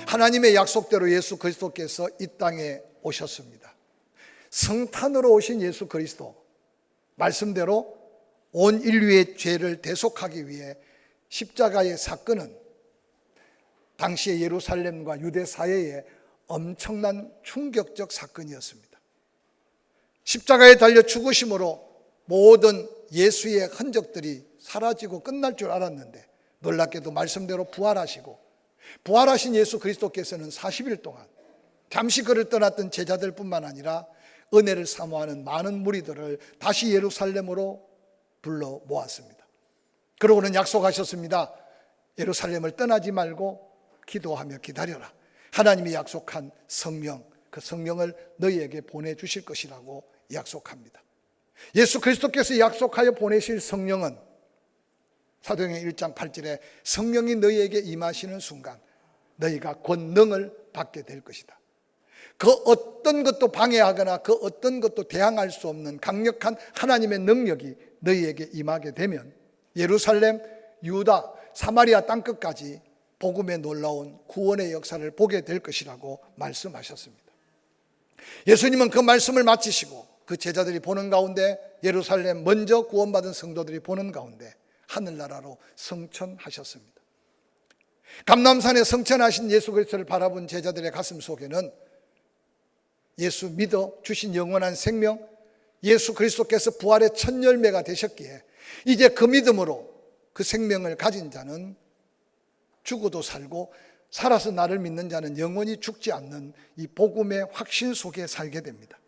하나님의 약속대로 예수 그리스도께서 이 땅에 오셨습니다. 성탄으로 오신 예수 그리스도, 말씀대로 온 인류의 죄를 대속하기 위해 십자가의 사건은 당시의 예루살렘과 유대 사회에 엄청난 충격적 사건이었습니다. 십자가에 달려 죽으심으로 모든 예수의 흔적들이 사라지고 끝날 줄 알았는데, 놀랍게도 말씀대로 부활하신 예수 그리스도께서는 40일 동안 잠시 그를 떠났던 제자들 뿐만 아니라 은혜를 사모하는 많은 무리들을 다시 예루살렘으로 불러 모았습니다. 그러고는 약속하셨습니다. 예루살렘을 떠나지 말고 기도하며 기다려라. 하나님이 약속한 성령, 그 성령을 너희에게 보내주실 것이라고 약속합니다. 예수 그리스도께서 약속하여 보내실 성령은 사도행전 1장 8절에 성령이 너희에게 임하시는 순간 너희가 권능을 받게 될 것이다. 그 어떤 것도 방해하거나 그 어떤 것도 대항할 수 없는 강력한 하나님의 능력이 너희에게 임하게 되면 예루살렘, 유다, 사마리아 땅끝까지 복음의 놀라운 구원의 역사를 보게 될 것이라고 말씀하셨습니다. 예수님은 그 말씀을 마치시고 그 제자들이 보는 가운데, 예루살렘 먼저 구원받은 성도들이 보는 가운데 하늘나라로 승천하셨습니다. 감람산에 승천하신 예수 그리스도를 바라본 제자들의 가슴 속에는 예수 믿어 주신 영원한 생명, 예수 그리스도께서 부활의 첫 열매가 되셨기에 이제 그 믿음으로 그 생명을 가진 자는 죽어도 살고 살아서 나를 믿는 자는 영원히 죽지 않는 이 복음의 확신 속에 살게 됩니다.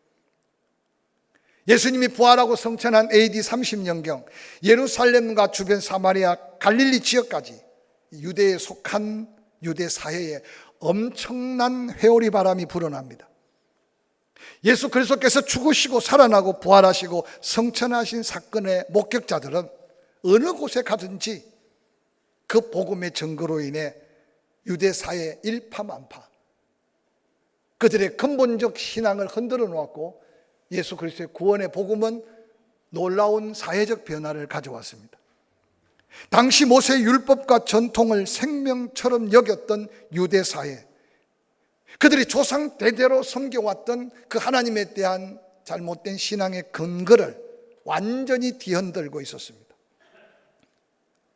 예수님이 부활하고 승천한 AD 30년경 예루살렘과 주변 사마리아, 갈릴리 지역까지 유대에 속한 유대 사회에 엄청난 회오리 바람이 불어납니다. 예수 그리스도께서 죽으시고 살아나고 부활하시고 승천하신 사건의 목격자들은 어느 곳에 가든지 그 복음의 증거로 인해 유대 사회 일파만파, 그들의 근본적 신앙을 흔들어 놓았고 예수 그리스도의 구원의 복음은 놀라운 사회적 변화를 가져왔습니다. 당시 모세의 율법과 전통을 생명처럼 여겼던 유대 사회, 그들이 조상 대대로 섬겨왔던 그 하나님에 대한 잘못된 신앙의 근거를 완전히 뒤흔들고 있었습니다.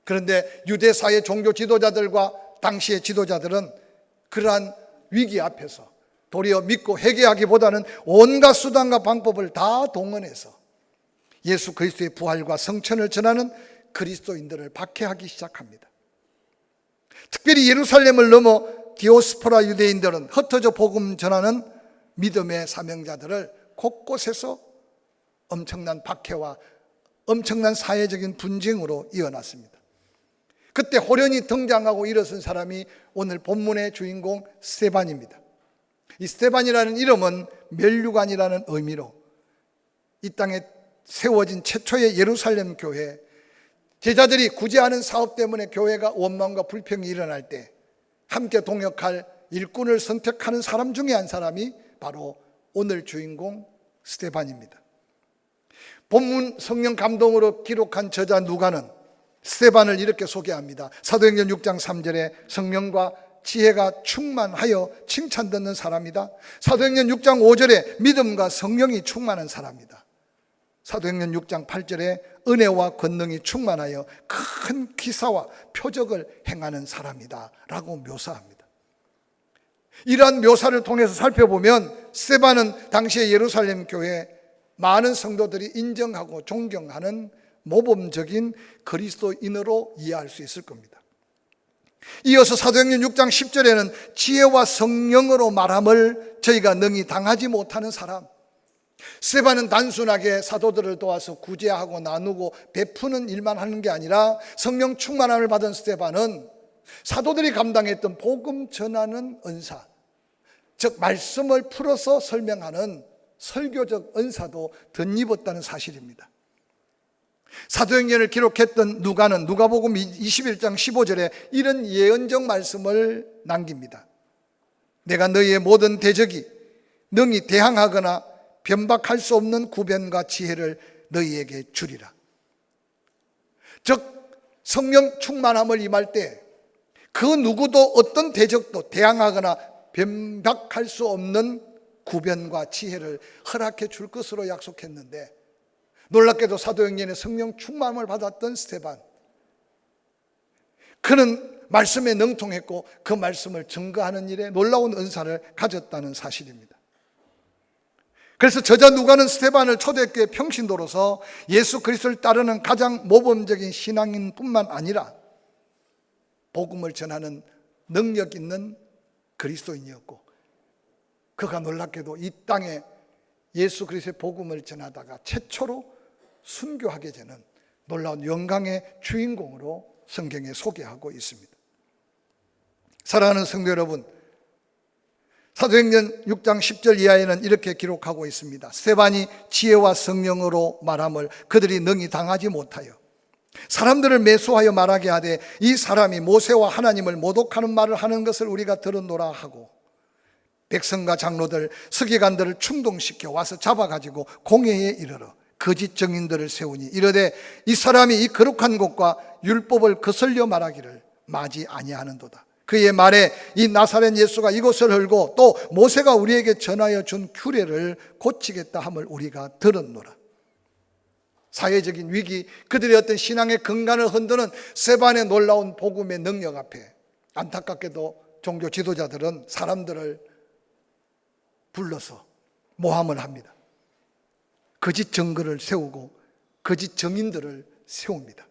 그런데 유대 사회 종교 지도자들과 당시의 지도자들은 그러한 위기 앞에서 도리어 믿고 회개하기보다는 온갖 수단과 방법을 다 동원해서 예수 그리스도의 부활과 성천을 전하는 그리스도인들을 박해하기 시작합니다. 특별히 예루살렘을 넘어 디오스포라 유대인들은 흩어져 복음 전하는 믿음의 사명자들을 곳곳에서 엄청난 박해와 엄청난 사회적인 분쟁으로 이어났습니다. 그때 호련히 등장하고 일어선 사람이 오늘 본문의 주인공 스데반입니다. 이 스데반이라는 이름은 면류관이라는 의미로 이 땅에 세워진 최초의 예루살렘 교회, 제자들이 구제하는 사업 때문에 교회가 원망과 불평이 일어날 때 함께 동역할 일꾼을 선택하는 사람 중에 한 사람이 바로 오늘 주인공 스데반입니다. 본문 성령 감동으로 기록한 저자 누가는 스데반을 이렇게 소개합니다. 사도행전 6장 3절에 성령과 지혜가 충만하여 칭찬 듣는 사람이다. 사도행전 6장 5절에 믿음과 성령이 충만한 사람이다. 사도행전 6장 8절에 은혜와 권능이 충만하여 큰 기사와 표적을 행하는 사람이다 라고 묘사합니다. 이러한 묘사를 통해서 살펴보면 스데반은 당시의 예루살렘 교회 많은 성도들이 인정하고 존경하는 모범적인 그리스도인으로 이해할 수 있을 겁니다. 이어서 사도행전 6장 10절에는 지혜와 성령으로 말함을 저희가 능히 당하지 못하는 사람, 스데반은 단순하게 사도들을 도와서 구제하고 나누고 베푸는 일만 하는 게 아니라 성령 충만함을 받은 스데반은 사도들이 감당했던 복음 전하는 은사, 즉 말씀을 풀어서 설명하는 설교적 은사도 덧입었다는 사실입니다. 사도행전을 기록했던 누가는 누가복음 21장 15절에 이런 예언적 말씀을 남깁니다. 내가 너희의 모든 대적이 능히 대항하거나 변박할 수 없는 구변과 지혜를 너희에게 주리라. 즉 성령 충만함을 임할 때 그 누구도 어떤 대적도 대항하거나 변박할 수 없는 구변과 지혜를 허락해 줄 것으로 약속했는데, 놀랍게도 사도행전에 성령 충만을 받았던 스데반, 그는 말씀에 능통했고 그 말씀을 증거하는 일에 놀라운 은사를 가졌다는 사실입니다. 그래서 저자 누가는 스데반을 초대교회 평신도로서 예수 그리스도를 따르는 가장 모범적인 신앙인뿐만 아니라 복음을 전하는 능력 있는 그리스도인이었고, 그가 놀랍게도 이 땅에 예수 그리스도의 복음을 전하다가 최초로 순교하게 되는 놀라운 영광의 주인공으로 성경에 소개하고 있습니다. 사랑하는 성도 여러분, 사도행전 6장 10절 이하에는 이렇게 기록하고 있습니다. 스데반이 지혜와 성령으로 말함을 그들이 능히 당하지 못하여 사람들을 매수하여 말하게 하되, 이 사람이 모세와 하나님을 모독하는 말을 하는 것을 우리가 들었노라 하고, 백성과 장로들 서기관들을 충동시켜 와서 잡아가지고 공회에 이르러 거짓 증인들을 세우니 이르되, 이 사람이 이 거룩한 곳과 율법을 거슬려 말하기를 마지 아니하는도다. 그의 말에 이 나사렛 예수가 이곳을 헐고 또 모세가 우리에게 전하여 준 규례를 고치겠다 함을 우리가 들었노라. 사회적인 위기, 그들의 어떤 신앙의 근간을 흔드는 스데반의 놀라운 복음의 능력 앞에 안타깝게도 종교 지도자들은 사람들을 불러서 모함을 합니다. 거짓 증거를 세우고 거짓 증인들을 세웁니다.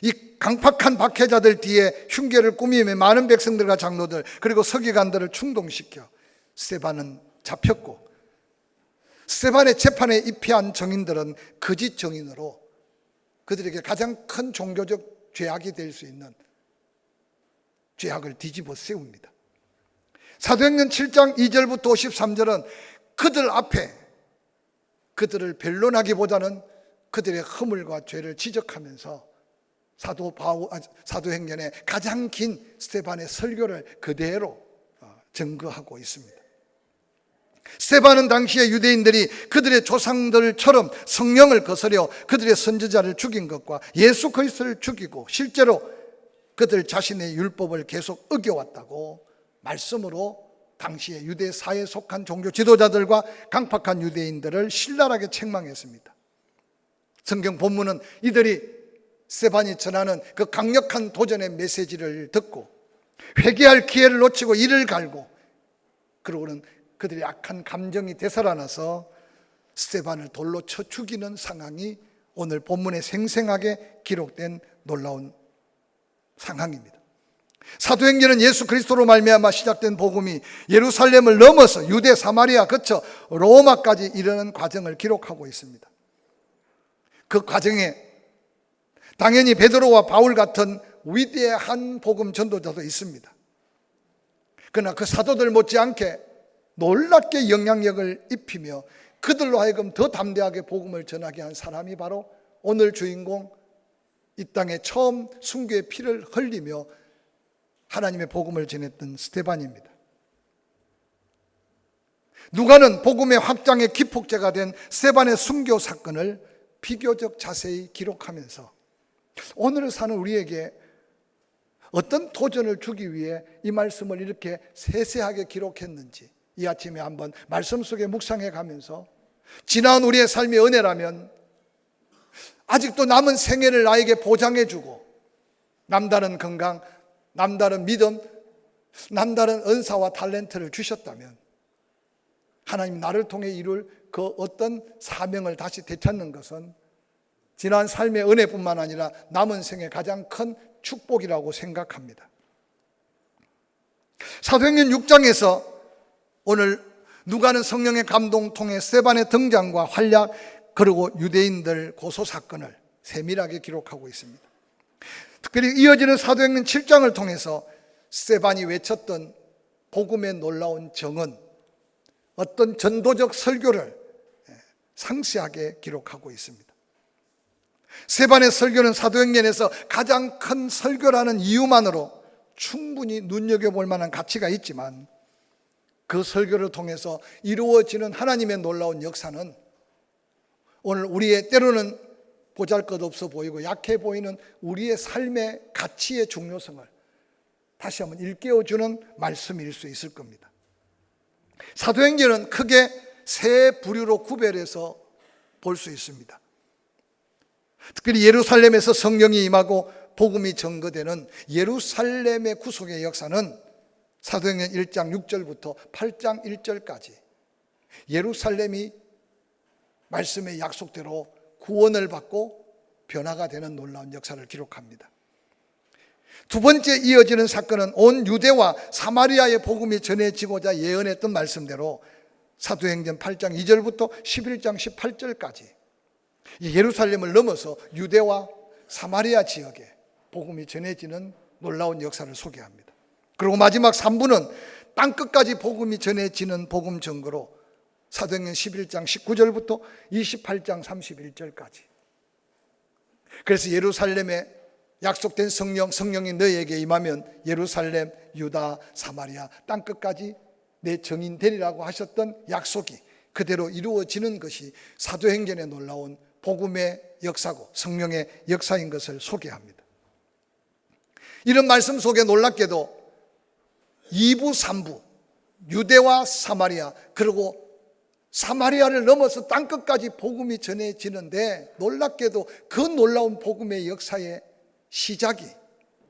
이 강팍한 박해자들 뒤에 흉계를 꾸미며 많은 백성들과 장로들 그리고 서기관들을 충동시켜 스데반은 잡혔고, 스데반의 재판에 입회한 증인들은 거짓 증인으로 그들에게 가장 큰 종교적 죄악이 될 수 있는 죄악을 뒤집어 세웁니다. 사도행전 7장 2절부터 53절은 그들 앞에 그들을 변론하기보다는 그들의 허물과 죄를 지적하면서 사도행전의 가장 긴 스데반의 설교를 그대로 증거하고 있습니다. 스데반은 당시에 유대인들이 그들의 조상들처럼 성령을 거스려 그들의 선지자를 죽인 것과 예수 그리스도를 죽이고 실제로 그들 자신의 율법을 계속 어겨왔다고 말씀으로 당시에 유대 사회에 속한 종교 지도자들과 강팍한 유대인들을 신랄하게 책망했습니다. 성경 본문은 이들이 스데반이 전하는 그 강력한 도전의 메시지를 듣고 회개할 기회를 놓치고 이를 갈고, 그러고는 그들의 악한 감정이 되살아나서 스데반을 돌로 쳐 죽이는 상황이 오늘 본문에 생생하게 기록된 놀라운 상황입니다. 사도행전은 예수 그리스도로 말미암아 시작된 복음이 예루살렘을 넘어서 유대 사마리아 거쳐 로마까지 이르는 과정을 기록하고 있습니다. 그 과정에 당연히 베드로와 바울 같은 위대한 복음 전도자도 있습니다. 그러나 그 사도들 못지않게 놀랍게 영향력을 입히며 그들로 하여금 더 담대하게 복음을 전하게 한 사람이 바로 오늘 주인공, 이 땅에 처음 순교의 피를 흘리며 하나님의 복음을 전했던 스데반입니다. 누가는 복음의 확장의 기폭제가 된 스데반의 순교 사건을 비교적 자세히 기록하면서 오늘을 사는 우리에게 어떤 도전을 주기 위해 이 말씀을 이렇게 세세하게 기록했는지 이 아침에 한번 말씀 속에 묵상해 가면서, 지나온 우리의 삶의 은혜라면 아직도 남은 생애를 나에게 보장해 주고 남다른 건강, 남다른 믿음, 남다른 은사와 탤런트를 주셨다면 하나님 나를 통해 이룰 그 어떤 사명을 다시 되찾는 것은 지난 삶의 은혜뿐만 아니라 남은 생의 가장 큰 축복이라고 생각합니다. 사도행전 6장에서 오늘 누가는 성령의 감동 통해 스데반의 등장과 활약 그리고 유대인들 고소 사건을 세밀하게 기록하고 있습니다. 특별히 이어지는 사도행전 7장을 통해서 스데반이 외쳤던 복음의 놀라운 정은, 어떤 전도적 설교를 상세하게 기록하고 있습니다. 스데반의 설교는 사도행전에서 가장 큰 설교라는 이유만으로 충분히 눈여겨볼 만한 가치가 있지만, 그 설교를 통해서 이루어지는 하나님의 놀라운 역사는 오늘 우리의 때로는 보잘것없어 보이고 약해 보이는 우리의 삶의 가치의 중요성을 다시 한번 일깨워주는 말씀일 수 있을 겁니다. 사도행전은 크게 세 부류로 구별해서 볼 수 있습니다. 특별히 예루살렘에서 성령이 임하고 복음이 전거되는 예루살렘의 구속의 역사는 사도행전 1장 6절부터 8장 1절까지 예루살렘이 말씀의 약속대로 구원을 받고 변화가 되는 놀라운 역사를 기록합니다. 두 번째 이어지는 사건은 온 유대와 사마리아의 복음이 전해지고자 예언했던 말씀대로 사도행전 8장 2절부터 11장 18절까지 예루살렘을 넘어서 유대와 사마리아 지역에 복음이 전해지는 놀라운 역사를 소개합니다. 그리고 마지막 3부는 땅끝까지 복음이 전해지는 복음 전거로 사도행전 11장 19절부터 28장 31절까지. 그래서 예루살렘에 약속된 성령이 너희에게 임하면 예루살렘, 유다, 사마리아 땅끝까지 내 증인 되리라고 하셨던 약속이 그대로 이루어지는 것이 사도행전의 놀라운 복음의 역사고 성령의 역사인 것을 소개합니다. 이런 말씀 속에 놀랍게도 2부, 3부 유대와 사마리아 그리고 사마리아를 넘어서 땅끝까지 복음이 전해지는데 놀랍게도 그 놀라운 복음의 역사의 시작이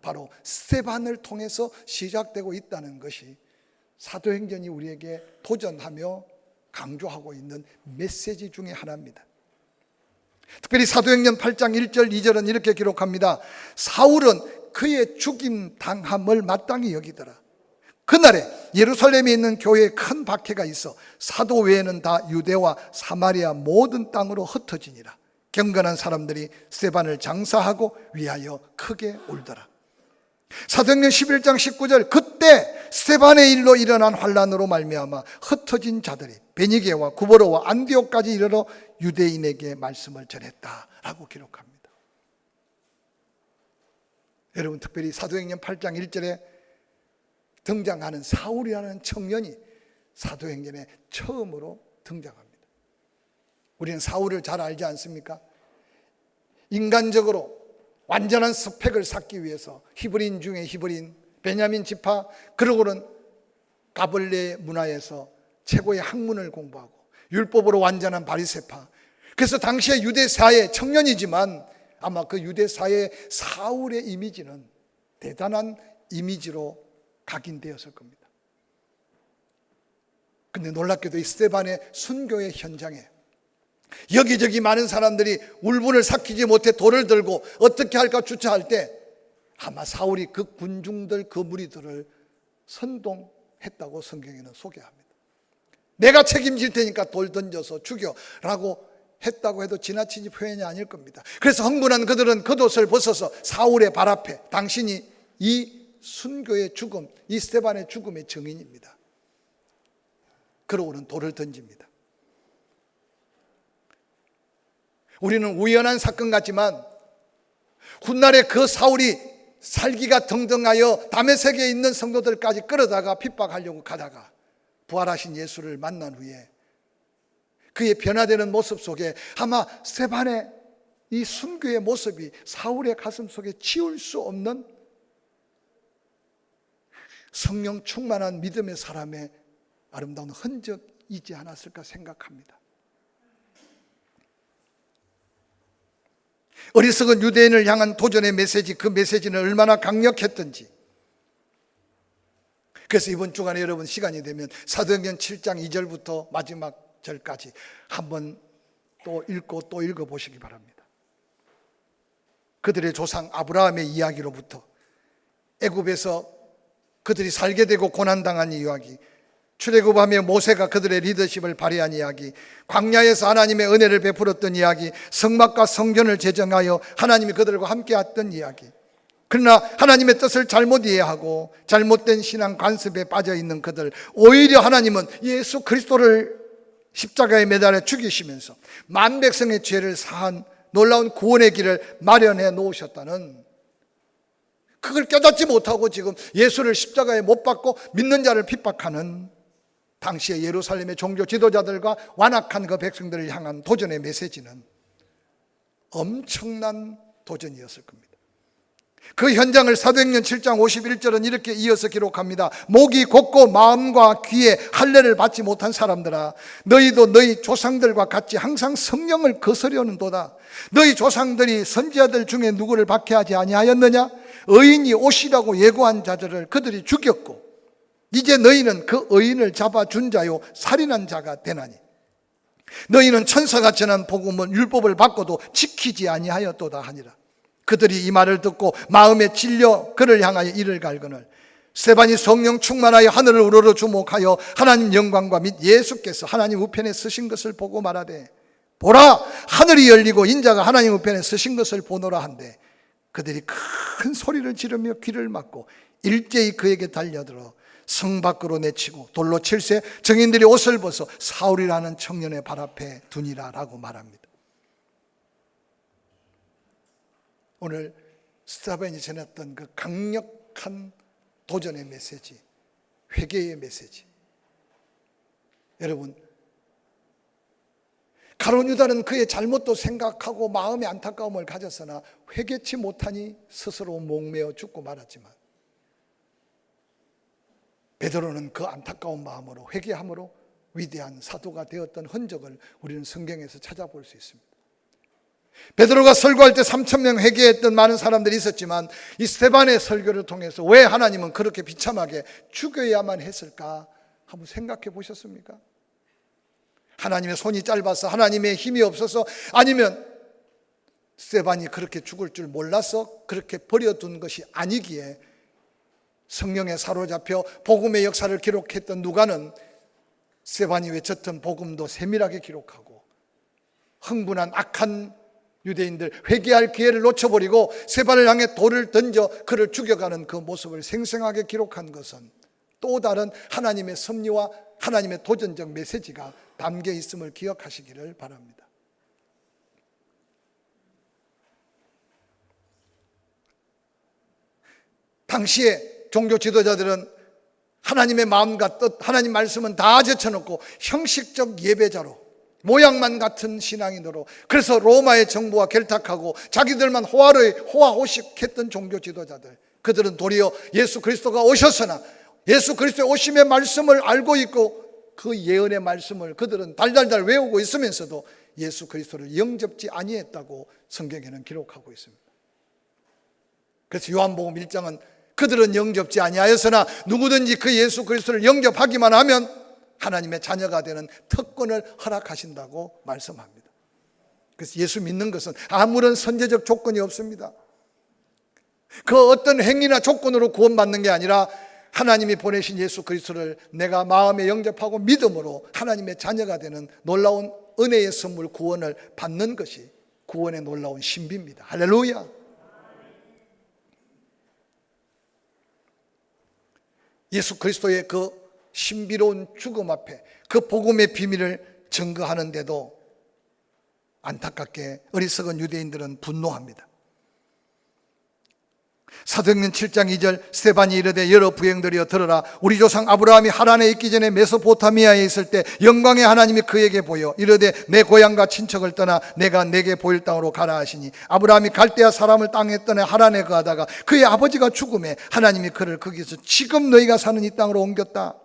바로 스데반을 통해서 시작되고 있다는 것이 사도행전이 우리에게 도전하며 강조하고 있는 메시지 중에 하나입니다. 특별히 사도행전 8장 1절 2절은 이렇게 기록합니다. 사울은 그의 죽임 당함을 마땅히 여기더라. 그날에 예루살렘에 있는 교회에 큰 박해가 있어 사도 외에는 다 유대와 사마리아 모든 땅으로 흩어지니라. 경건한 사람들이 스데반을 장사하고 위하여 크게 울더라. 사도행전 11장 19절 그때 스데반의 일로 일어난 환란으로 말미암아 흩어진 자들이 베니게와 구버로와 안디옥까지 이르러 유대인에게 말씀을 전했다라고 기록합니다. 여러분 특별히 사도행전 8장 1절에 등장하는 사울이라는 청년이 사도행전에 처음으로 등장합니다. 우리는 사울을 잘 알지 않습니까? 인간적으로 완전한 스펙을 쌓기 위해서 히브리인 중에 히브리인, 베냐민 지파, 그러고는 가벌레 문화에서 최고의 학문을 공부하고 율법으로 완전한 바리새파. 그래서 당시의 유대 사회 청년이지만 아마 그 유대 사회의 사울의 이미지는 대단한 이미지로 각인되었을 겁니다. 근데 놀랍게도 이 스데반의 순교의 현장에 여기저기 많은 사람들이 울분을 삭히지 못해 돌을 들고 어떻게 할까 주저할 때 아마 사울이 그 군중들 그 무리들을 선동했다고 성경에는 소개합니다. 내가 책임질 테니까 돌 던져서 죽여라고 했다고 해도 지나치지 표현이 아닐 겁니다. 그래서 흥분한 그들은 겉옷을 벗어서 사울의 발 앞에 당신이 이 순교의 죽음, 이 스데반의 죽음의 증인입니다. 그러고는 돌을 던집니다. 우리는 우연한 사건 같지만 훗날에 그 사울이 살기가 등등하여 다메섹에 있는 성도들까지 끌어다가 핍박하려고 가다가 부활하신 예수를 만난 후에 그의 변화되는 모습 속에 아마 스데반의 이 순교의 모습이 사울의 가슴 속에 지울 수 없는 성령 충만한 믿음의 사람의 아름다운 흔적이지 않았을까 생각합니다. 어리석은 유대인을 향한 도전의 메시지, 그 메시지는 얼마나 강력했던지. 그래서 이번 주간에 여러분 시간이 되면 사도행전 7장 2절부터 마지막 절까지 한번 또 읽고 또 읽어보시기 바랍니다. 그들의 조상 아브라함의 이야기로부터 애굽에서 그들이 살게 되고 고난당한 이야기, 출애굽하며 모세가 그들의 리더십을 발휘한 이야기, 광야에서 하나님의 은혜를 베풀었던 이야기, 성막과 성전을 제정하여 하나님이 그들과 함께했던 이야기. 그러나 하나님의 뜻을 잘못 이해하고 잘못된 신앙 관습에 빠져있는 그들, 오히려 하나님은 예수 그리스도를 십자가에 매달아 죽이시면서 만백성의 죄를 사한 놀라운 구원의 길을 마련해 놓으셨다는, 그걸 깨닫지 못하고 지금 예수를 십자가에 못 박고 믿는 자를 핍박하는 당시의 예루살렘의 종교 지도자들과 완악한 그 백성들을 향한 도전의 메시지는 엄청난 도전이었을 겁니다. 그 현장을 사도행전 7장 51절은 이렇게 이어서 기록합니다. 목이 곧고 마음과 귀에 할례를 받지 못한 사람들아, 너희도 너희 조상들과 같이 항상 성령을 거스려는도다. 너희 조상들이 선지자들 중에 누구를 박해하지 아니하였느냐? 의인이 오시라고 예고한 자들을 그들이 죽였고 이제 너희는 그 의인을 잡아준 자요 살인한 자가 되나니 너희는 천사가 전한 복음은 율법을 받고도 지키지 아니하였도다 하니라. 그들이 이 말을 듣고 마음에 찔려 그를 향하여 이를 갈거늘 스데반이 성령 충만하여 하늘을 우러러 주목하여 하나님 영광과 및 예수께서 하나님 우편에 서신 것을 보고 말하되 보라, 하늘이 열리고 인자가 하나님 우편에 서신 것을 보노라 한데 그들이 큰 소리를 지르며 귀를 막고 일제히 그에게 달려들어 성 밖으로 내치고 돌로 칠세 정인들이 옷을 벗어 사울이라는 청년의 발 앞에 두니라 라고 말합니다. 오늘 스데반이 전했던 그 강력한 도전의 메시지, 회개의 메시지, 여러분, 가룟 유다는 그의 잘못도 생각하고 마음의 안타까움을 가졌으나 회개치 못하니 스스로 목매어 죽고 말았지만 베드로는 그 안타까운 마음으로 회개함으로 위대한 사도가 되었던 흔적을 우리는 성경에서 찾아볼 수 있습니다. 베드로가 설교할 때 3,000명 회개했던 많은 사람들이 있었지만 이 스데반의 설교를 통해서 왜 하나님은 그렇게 비참하게 죽여야만 했을까 한번 생각해 보셨습니까? 하나님의 손이 짧아서, 하나님의 힘이 없어서, 아니면 스데반이 그렇게 죽을 줄 몰라서 그렇게 버려둔 것이 아니기에 성령에 사로잡혀 복음의 역사를 기록했던 누가는 스데반이 외쳤던 복음도 세밀하게 기록하고 흥분한 악한 유대인들 회개할 기회를 놓쳐버리고 스데반을 향해 돌을 던져 그를 죽여가는 그 모습을 생생하게 기록한 것은 또 다른 하나님의 섭리와 하나님의 도전적 메시지가 담겨 있음을 기억하시기를 바랍니다. 당시에 종교 지도자들은 하나님의 마음과 뜻, 하나님 말씀은 다 제쳐놓고 형식적 예배자로 모양만 같은 신앙인으로, 그래서 로마의 정부와 결탁하고 자기들만 호화호식했던 종교 지도자들, 그들은 도리어 예수 그리스도가 오셨으나 예수 그리스도의 오심의 말씀을 알고 있고 그 예언의 말씀을 그들은 달달달 외우고 있으면서도 예수 그리스도를 영접지 아니했다고 성경에는 기록하고 있습니다. 그래서 요한복음 1장은 그들은 영접지 아니하였으나 누구든지 그 예수 그리스도를 영접하기만 하면 하나님의 자녀가 되는 특권을 허락하신다고 말씀합니다. 그래서 예수 믿는 것은 아무런 선제적 조건이 없습니다. 그 어떤 행위나 조건으로 구원받는 게 아니라 하나님이 보내신 예수 그리스도를 내가 마음에 영접하고 믿음으로 하나님의 자녀가 되는 놀라운 은혜의 선물 구원을 받는 것이 구원의 놀라운 신비입니다. 할렐루야. 예수 그리스도의 그 신비로운 죽음 앞에 그 복음의 비밀을 증거하는데도 안타깝게 어리석은 유대인들은 분노합니다. 사도행전 7장 2절 스데반이 이르되 여러 부행들이여 들으라. 우리 조상 아브라함이 하란에 있기 전에 메소포타미아에 있을 때 영광의 하나님이 그에게 보여 이르되 내 고향과 친척을 떠나 내가 내게 보일 땅으로 가라 하시니 아브라함이 갈대아 사람을 땅에 떠나 하란에 거하다가 그의 아버지가 죽음에 하나님이 그를 거기서 지금 너희가 사는 이 땅으로 옮겼다.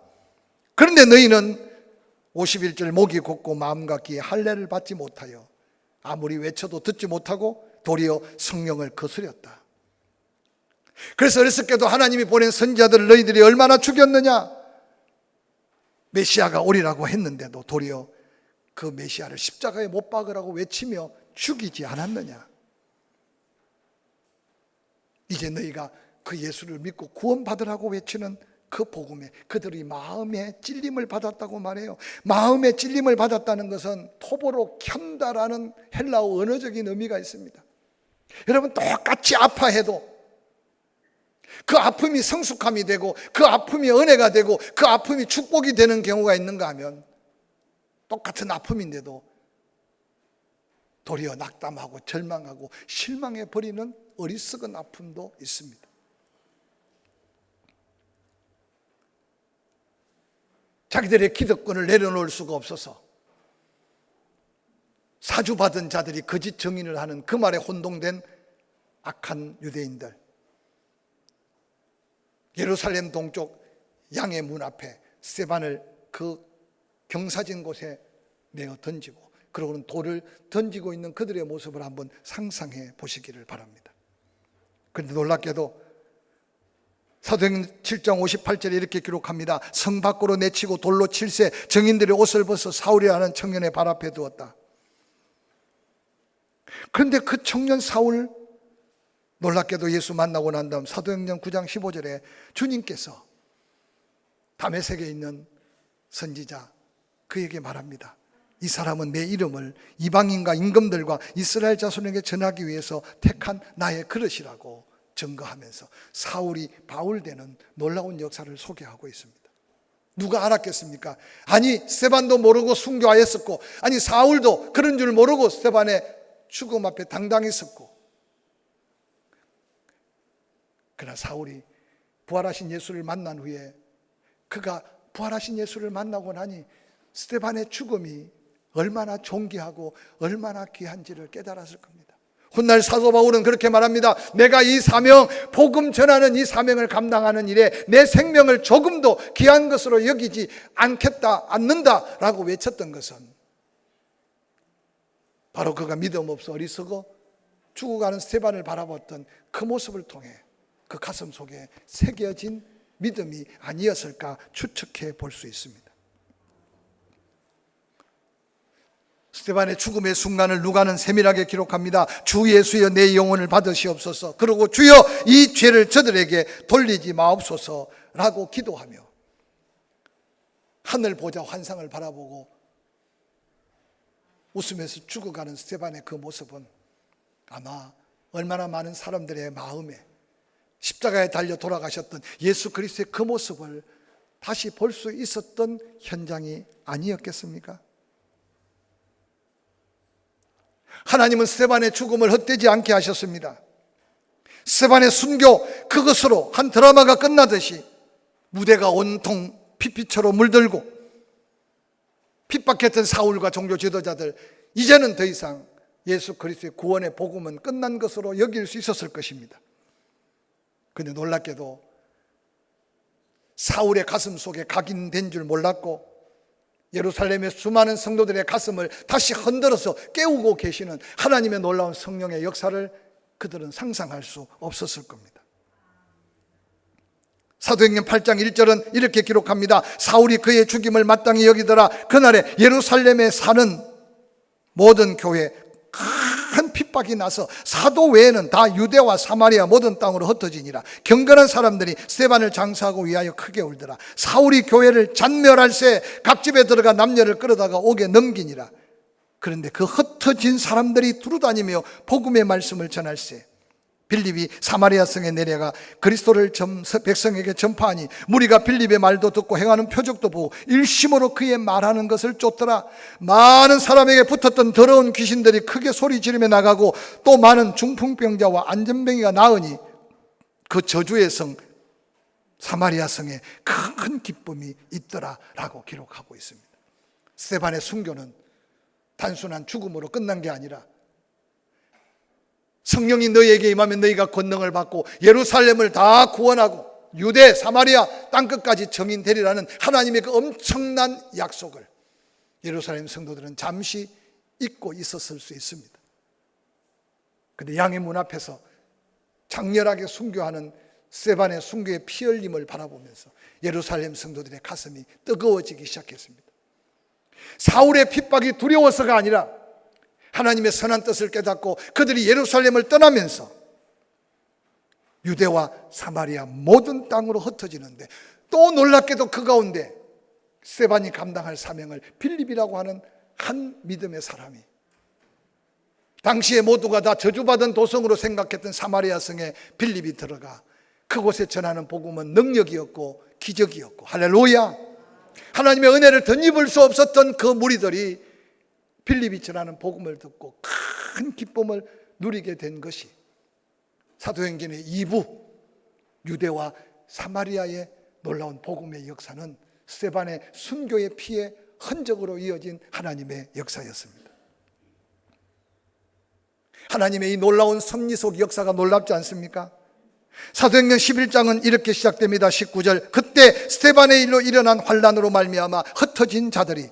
그런데 너희는 51절 목이 곧고 마음과 귀에 할례를 받지 못하여 아무리 외쳐도 듣지 못하고 도리어 성령을 거스렸다. 그래서 어리석게도 하나님이 보낸 선지자들을 너희들이 얼마나 죽였느냐. 메시아가 오리라고 했는데도 도리어 그 메시아를 십자가에 못 박으라고 외치며 죽이지 않았느냐. 이제 너희가 그 예수를 믿고 구원받으라고 외치는 그 복음에 그들이 마음에 찔림을 받았다고 말해요. 마음에 찔림을 받았다는 것은 토보로 켠다라는 헬라어 언어적인 의미가 있습니다. 여러분, 똑같이 아파해도 그 아픔이 성숙함이 되고 그 아픔이 은혜가 되고 그 아픔이 축복이 되는 경우가 있는가 하면 똑같은 아픔인데도 도리어 낙담하고 절망하고 실망해버리는 어리석은 아픔도 있습니다. 자기들의 기득권을 내려놓을 수가 없어서 사주받은 자들이 거짓 증인을 하는 그 말에 혼동된 악한 유대인들, 예루살렘 동쪽 양의 문 앞에 스데반을 그 경사진 곳에 내어 던지고, 그러고는 돌을 던지고 있는 그들의 모습을 한번 상상해 보시기를 바랍니다. 그런데 놀랍게도 사도행전 7장 58절에 이렇게 기록합니다. 성 밖으로 내치고 돌로 칠세 정인들의 옷을 벗어 사울이라는 청년의 발 앞에 두었다. 그런데 그 청년 사울, 놀랍게도 예수 만나고 난 다음 사도행전 9장 15절에 주님께서 다메섹에 있는 선지자 그에게 말합니다. 이 사람은 내 이름을 이방인과 임금들과 이스라엘 자손에게 전하기 위해서 택한 나의 그릇이라고 증거하면서 사울이 바울 되는 놀라운 역사를 소개하고 있습니다. 누가 알았겠습니까? 아니 스데반도 모르고 순교하였었고, 아니 사울도 그런 줄 모르고 스데반의 죽음 앞에 당당히 섰고, 그러나 사울이 부활하신 예수를 만난 후에, 그가 부활하신 예수를 만나고 나니 스데반의 죽음이 얼마나 존귀하고 얼마나 귀한지를 깨달았을 겁니다. 훗날 사도 바울은 그렇게 말합니다. 내가 이 사명, 복음 전하는 이 사명을 감당하는 일에 내 생명을 조금도 귀한 것으로 여기지 않는다라고 외쳤던 것은 바로 그가 믿음 없어 어리석어 죽어가는 스데반을 바라봤던 그 모습을 통해 그 가슴 속에 새겨진 믿음이 아니었을까 추측해 볼 수 있습니다. 스데반의 죽음의 순간을 누가는 세밀하게 기록합니다. 주 예수여 내 영혼을 받으시옵소서. 그리고 주여 이 죄를 저들에게 돌리지 마옵소서라고 기도하며 하늘 보자 환상을 바라보고 웃으면서 죽어가는 스데반의 그 모습은 아마 얼마나 많은 사람들의 마음에 십자가에 달려 돌아가셨던 예수 그리스도의 그 모습을 다시 볼 수 있었던 현장이 아니었겠습니까? 하나님은 스데반의 죽음을 헛되지 않게 하셨습니다. 스데반의 순교, 그것으로 한 드라마가 끝나듯이 무대가 온통 피피처로 물들고 핍박했던 사울과 종교 지도자들, 이제는 더 이상 예수 그리스도의 구원의 복음은 끝난 것으로 여길 수 있었을 것입니다. 그런데 놀랍게도 사울의 가슴 속에 각인된 줄 몰랐고 예루살렘의 수많은 성도들의 가슴을 다시 흔들어서 깨우고 계시는 하나님의 놀라운 성령의 역사를 그들은 상상할 수 없었을 겁니다. 사도행전 8장 1절은 이렇게 기록합니다. 사울이 그의 죽임을 마땅히 여기더라. 그날에 예루살렘에 사는 모든 교회 큰 핍박이 나서 사도 외에는 다 유대와 사마리아 모든 땅으로 흩어지니라. 경건한 사람들이 스데반을 장사하고 위하여 크게 울더라. 사울이 교회를 잔멸할새 각 집에 들어가 남녀를 끌어다가 옥에 넘기니라. 그런데 그 흩어진 사람들이 두루다니며 복음의 말씀을 전할새 빌립이 사마리아 성에 내려가 그리스도를 백성에게 전파하니 무리가 빌립의 말도 듣고 행하는 표적도 보고 일심으로 그의 말하는 것을 쫓더라. 많은 사람에게 붙었던 더러운 귀신들이 크게 소리 지르며 나가고 또 많은 중풍병자와 안전병이가 나으니 그 저주의 성 사마리아 성에 큰 기쁨이 있더라라고 기록하고 있습니다. 스데반의 순교는 단순한 죽음으로 끝난 게 아니라 성령이 너희에게 임하면 너희가 권능을 받고 예루살렘을 다 구원하고 유대, 사마리아 땅끝까지 정인 되리라는 하나님의 그 엄청난 약속을 예루살렘 성도들은 잠시 잊고 있었을 수 있습니다. 그런데 양의 문 앞에서 장렬하게 순교하는 스데반의 순교의 피 흘림을 바라보면서 예루살렘 성도들의 가슴이 뜨거워지기 시작했습니다. 사울의 핍박이 두려워서가 아니라 하나님의 선한 뜻을 깨닫고 그들이 예루살렘을 떠나면서 유대와 사마리아 모든 땅으로 흩어지는데, 또 놀랍게도 그 가운데 스데반이 감당할 사명을 빌립이라고 하는 한 믿음의 사람이, 당시에 모두가 다 저주받은 도성으로 생각했던 사마리아 성에 빌립이 들어가 그곳에 전하는 복음은 능력이었고 기적이었고, 할렐루야! 하나님의 은혜를 덧입을 수 없었던 그 무리들이 빌립이 전하는 복음을 듣고 큰 기쁨을 누리게 된 것이 사도행전의 2부 유대와 사마리아의 놀라운 복음의 역사는 스데반의 순교의 피의 흔적으로 이어진 하나님의 역사였습니다. 하나님의 이 놀라운 섭리 속 역사가 놀랍지 않습니까? 사도행전 11장은 이렇게 시작됩니다. 19절. 그때 스데반의 일로 일어난 환란으로 말미암아 흩어진 자들이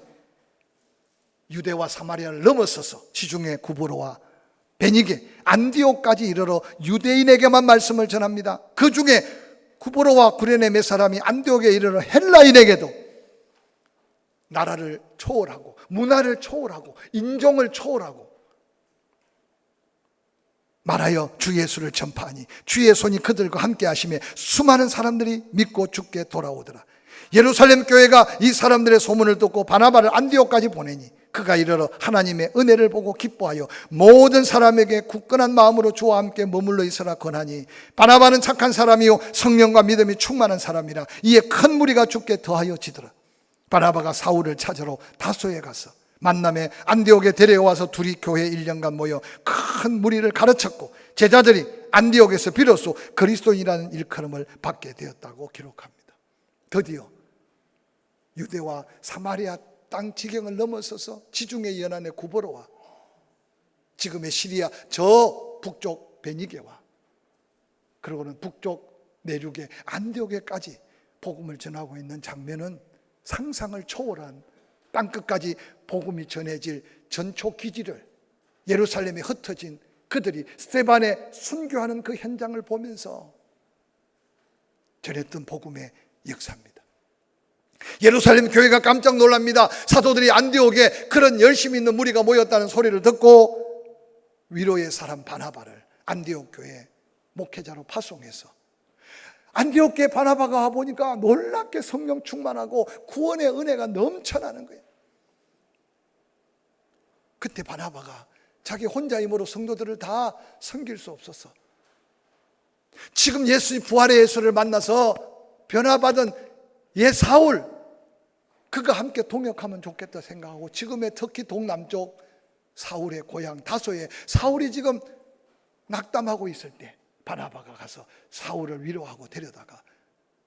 유대와 사마리아를 넘어서서 지중해 구브로와 베니게 안디옥까지 이르러 유대인에게만 말씀을 전합니다. 그 중에 구브로와 구레네 몇 사람이 안디옥에 이르러 헬라인에게도 나라를 초월하고 문화를 초월하고 인종을 초월하고 말하여 주 예수를 전파하니 주의 손이 그들과 함께 하시며 수많은 사람들이 믿고 주께 돌아오더라. 예루살렘 교회가 이 사람들의 소문을 듣고 바나바를 안디옥까지 보내니 그가 이르러 하나님의 은혜를 보고 기뻐하여 모든 사람에게 굳건한 마음으로 주와 함께 머물러 있으라 권하니, 바나바는 착한 사람이요 성령과 믿음이 충만한 사람이라. 이에 큰 무리가 주께 더하여 지더라. 바나바가 사울을 찾으러 다소에 가서 만남에 안디옥에 데려와서 둘이 교회 1년간 모여 큰 무리를 가르쳤고 제자들이 안디옥에서 비로소 그리스도인이라는 일컬음을 받게 되었다고 기록합니다. 드디어 유대와 사마리아 땅 지경을 넘어서서 지중해 연안의 구브로와 지금의 시리아 저 북쪽 베니게와 그리고는 북쪽 내륙의 안디옥에까지 복음을 전하고 있는 장면은 상상을 초월한 땅끝까지 복음이 전해질 전초 기지를 예루살렘에 흩어진 그들이 스데반에 순교하는 그 현장을 보면서 전했던 복음의 역사입니다. 예루살렘 교회가 깜짝 놀랍니다. 사도들이 안디옥에 그런 열심히 있는 무리가 모였다는 소리를 듣고 위로의 사람 바나바를 안디옥 교회 목회자로 파송해서 안디옥 교회 바나바가 와보니까 놀랍게 성령 충만하고 구원의 은혜가 넘쳐나는 거예요. 그때 바나바가 자기 혼자 힘으로 성도들을 다 섬길 수 없어서 지금 예수님 부활의 예수를 만나서 변화받은 옛 사울, 그가 함께 동역하면 좋겠다 생각하고 지금의 터키 동남쪽 사울의 고향 다소에 사울이 지금 낙담하고 있을 때 바나바가 가서 사울을 위로하고 데려다가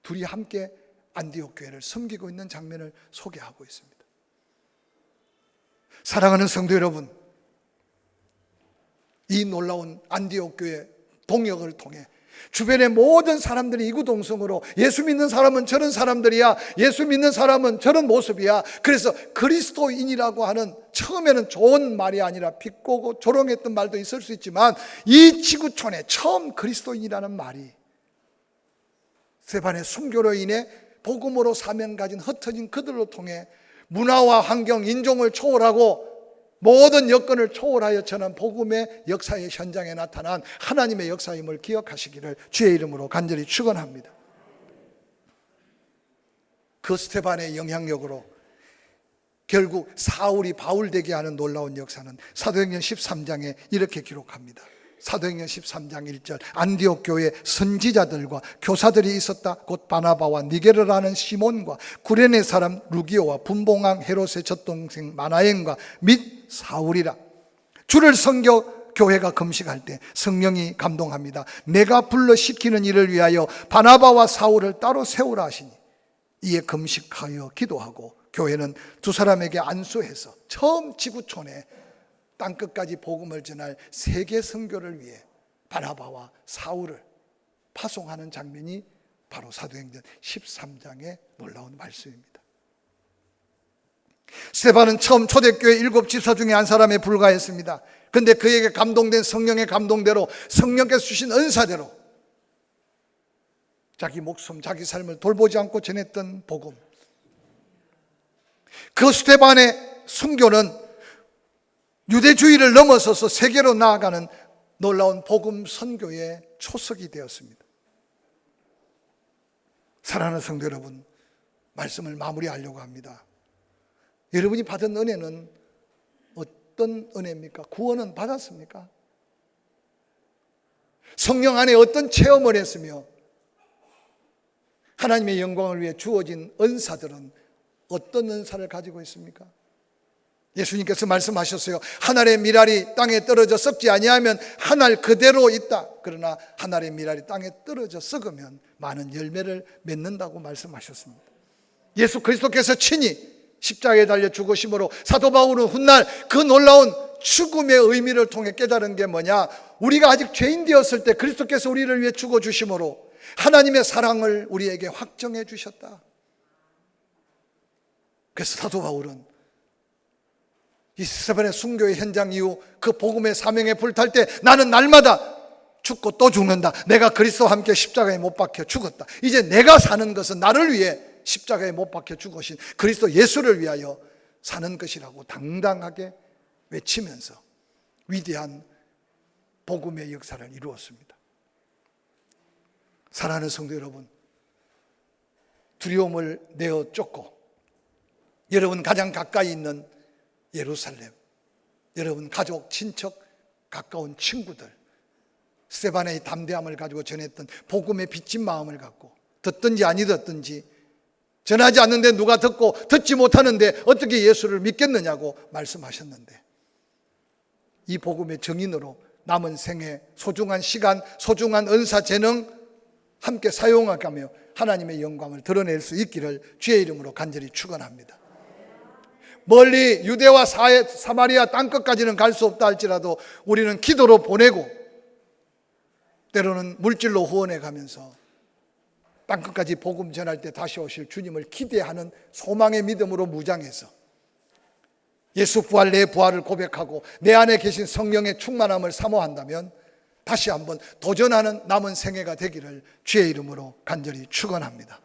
둘이 함께 안디옥 교회를 섬기고 있는 장면을 소개하고 있습니다. 사랑하는 성도 여러분, 이 놀라운 안디옥 교회 동역을 통해 주변의 모든 사람들이 이구동성으로 예수 믿는 사람은 저런 사람들이야, 예수 믿는 사람은 저런 모습이야. 그래서 그리스도인이라고 하는 처음에는 좋은 말이 아니라 비꼬고 조롱했던 말도 있을 수 있지만 이 지구촌에 처음 그리스도인이라는 말이 스데반의 순교로 인해 복음으로 사명 가진 흩어진 그들로 통해 문화와 환경, 인종을 초월하고 모든 여건을 초월하여 전한 복음의 역사의 현장에 나타난 하나님의 역사임을 기억하시기를 주의 이름으로 간절히 축원합니다. 그 스데반의 영향력으로 결국 사울이 바울 되게 하는 놀라운 역사는 사도행전 13장에 이렇게 기록합니다. 사도행전 13장 1절 안디옥 교회에 선지자들과 교사들이 있었다. 곧 바나바와 니게르라는 시몬과 구레네 사람 루기오와 분봉왕 헤롯의 젖동생 마나엔과 및 사울이라. 주를 섬겨 교회가 금식할 때 성령이 감동합니다. 내가 불러 시키는 일을 위하여 바나바와 사울을 따로 세우라 하시니 이에 금식하여 기도하고 교회는 두 사람에게 안수해서 처음 지구촌에 땅끝까지 복음을 전할 세계 선교를 위해 바나바와 사울을 파송하는 장면이 바로 사도행전 13장의 놀라운 말씀입니다. 스데반은 처음 초대교회 7 집사 중에 한 사람에 불과했습니다. 그런데 그에게 감동된 성령의 감동대로 성령께서 주신 은사대로 자기 목숨, 자기 삶을 돌보지 않고 전했던 복음, 그 스데반의 순교는 유대주의를 넘어서서 세계로 나아가는 놀라운 복음 선교의 초석이 되었습니다. 사랑하는 성도 여러분, 말씀을 마무리하려고 합니다. 여러분이 받은 은혜는 어떤 은혜입니까? 구원은 받았습니까? 성령 안에 어떤 체험을 했으며 하나님의 영광을 위해 주어진 은사들은 어떤 은사를 가지고 있습니까? 예수님께서 말씀하셨어요. 한 알의 밀알이 땅에 떨어져 썩지 아니하면 한 알 그대로 있다. 그러나 한 알의 밀알이 땅에 떨어져 썩으면 많은 열매를 맺는다고 말씀하셨습니다. 예수 그리스도께서 친히 십자가에 달려 죽으심으로 사도 바울은 훗날 그 놀라운 죽음의 의미를 통해 깨달은 게 뭐냐? 우리가 아직 죄인 되었을 때 그리스도께서 우리를 위해 죽어주심으로 하나님의 사랑을 우리에게 확정해 주셨다. 그래서 사도 바울은 이 스데반의 순교의 현장 이후 그 복음의 사명에 불탈 때 나는 날마다 죽고 또 죽는다. 내가 그리스도와 함께 십자가에 못 박혀 죽었다. 이제 내가 사는 것은 나를 위해 십자가에 못 박혀 죽으신 그리스도 예수를 위하여 사는 것이라고 당당하게 외치면서 위대한 복음의 역사를 이루었습니다. 사랑하는 성도 여러분, 두려움을 내어 쫓고 여러분 가장 가까이 있는 예루살렘, 여러분 가족, 친척, 가까운 친구들, 스데반의 담대함을 가지고 전했던 복음의 빚진 마음을 갖고 듣든지 아니 듣든지 전하지 않는데 누가 듣고 듣지 못하는데 어떻게 예수를 믿겠느냐고 말씀하셨는데 이 복음의 증인으로 남은 생애 소중한 시간, 소중한 은사, 재능 함께 사용하며 하나님의 영광을 드러낼 수 있기를 주의 이름으로 간절히 축원합니다. 멀리 유대와 사마리아 땅끝까지는 갈 수 없다 할지라도 우리는 기도로 보내고 때로는 물질로 후원해 가면서 땅끝까지 복음 전할 때 다시 오실 주님을 기대하는 소망의 믿음으로 무장해서 예수 부활, 내 부활을 고백하고 내 안에 계신 성령의 충만함을 사모한다면 다시 한번 도전하는 남은 생애가 되기를 주의 이름으로 간절히 축원합니다.